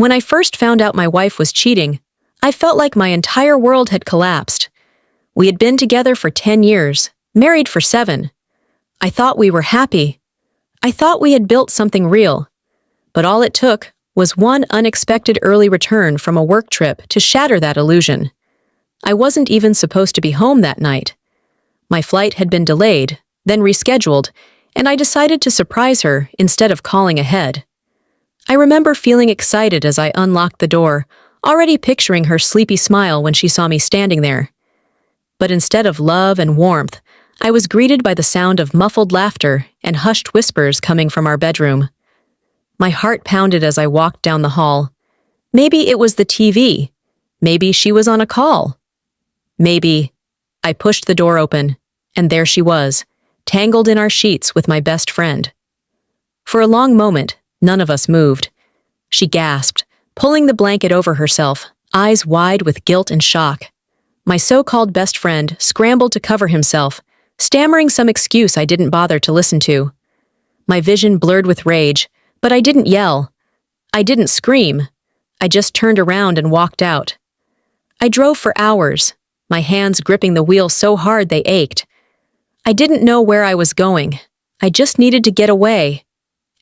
When I first found out my wife was cheating, I felt like my entire world had collapsed. We had been together for 10 years, married for 7. I thought we were happy. I thought we had built something real. But all it took was one unexpected early return from a work trip to shatter that illusion. I wasn't even supposed to be home that night. My flight had been delayed, then rescheduled, and I decided to surprise her instead of calling ahead. I remember feeling excited as I unlocked the door, already picturing her sleepy smile when she saw me standing there. But instead of love and warmth, I was greeted by the sound of muffled laughter and hushed whispers coming from our bedroom. My heart pounded as I walked down the hall. Maybe it was the TV. Maybe she was on a call. Maybe. I pushed the door open, and there she was, tangled in our sheets with my best friend. For a long moment, none of us moved. She gasped, pulling the blanket over herself, eyes wide with guilt and shock. My so-called best friend scrambled to cover himself, stammering some excuse I didn't bother to listen to. My vision blurred with rage, but I didn't yell. I didn't scream. I just turned around and walked out. I drove for hours, my hands gripping the wheel so hard they ached. I didn't know where I was going. I just needed to get away.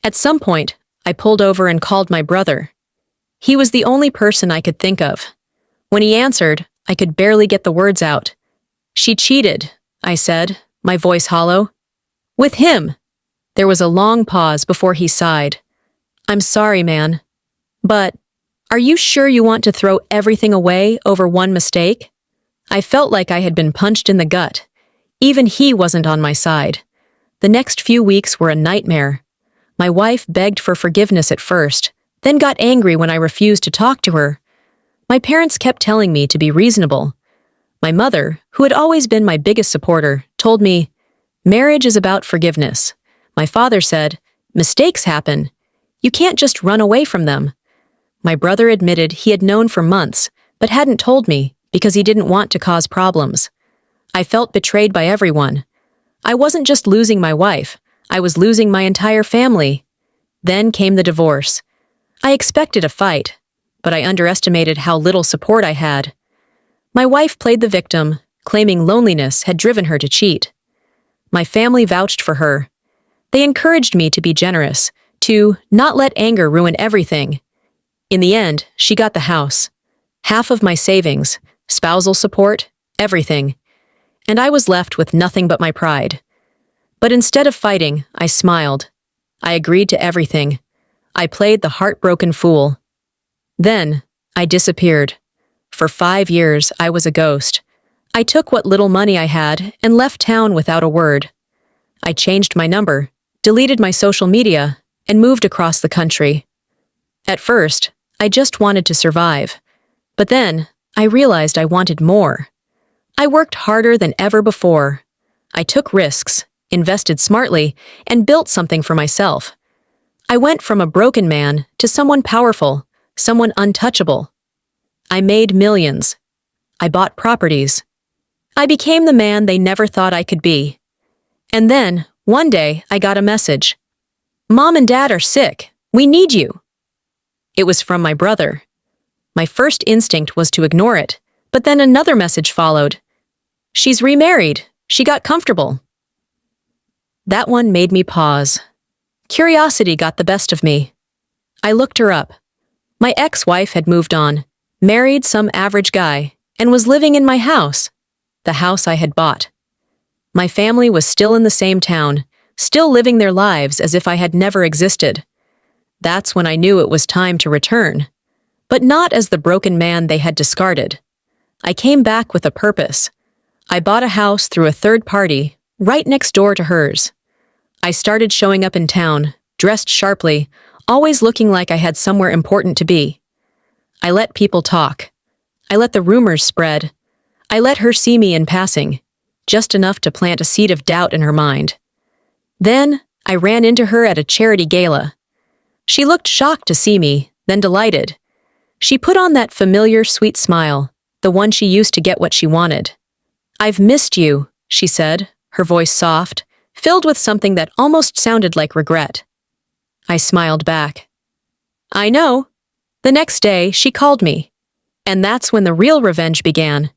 At some point, I pulled over and called my brother. He was the only person I could think of. When he answered, I could barely get the words out. "She cheated," I said, my voice hollow. "With him." There was a long pause before he sighed. "I'm sorry, man. But, are you sure you want to throw everything away over one mistake?" I felt like I had been punched in the gut. Even he wasn't on my side. The next few weeks were a nightmare. My wife begged for forgiveness at first, then got angry when I refused to talk to her. My parents kept telling me to be reasonable. My mother, who had always been my biggest supporter, told me, "Marriage is about forgiveness." My father said, "Mistakes happen. You can't just run away from them." My brother admitted he had known for months, but hadn't told me because he didn't want to cause problems. I felt betrayed by everyone. I wasn't just losing my wife, I was losing my entire family. Then came the divorce. I expected a fight, but I underestimated how little support I had. My wife played the victim, claiming loneliness had driven her to cheat. My family vouched for her. They encouraged me to be generous, to not let anger ruin everything. In the end, she got the house. Half of my savings, spousal support, everything. And I was left with nothing but my pride. But instead of fighting, I smiled. I agreed to everything. I played the heartbroken fool. Then, I disappeared. For 5 years, I was a ghost. I took what little money I had and left town without a word. I changed my number, deleted my social media, and moved across the country. At first, I just wanted to survive. But then, I realized I wanted more. I worked harder than ever before. I took risks, invested smartly, and built something for myself. I went from a broken man to someone powerful, someone untouchable. I made millions. I bought properties. I became the man they never thought I could be. And then, one day, I got a message. "Mom and Dad are sick. We need you." It was from my brother. My first instinct was to ignore it, but then another message followed. "She's remarried. She got comfortable." That one made me pause. Curiosity got the best of me. I looked her up. My ex-wife had moved on, married some average guy, and was living in my house, the house I had bought. My family was still in the same town, still living their lives as if I had never existed. That's when I knew it was time to return. But not as the broken man they had discarded. I came back with a purpose. I bought a house through a third party, right next door to hers. I started showing up in town, dressed sharply, always looking like I had somewhere important to be. I let people talk. I let the rumors spread. I let her see me in passing, just enough to plant a seed of doubt in her mind. Then, I ran into her at a charity gala. She looked shocked to see me, then delighted. She put on that familiar, sweet smile, the one she used to get what she wanted. "I've missed you," she said, her voice soft, filled with something that almost sounded like regret. I smiled back. "I know. The next day, she called me. And that's when the real revenge began.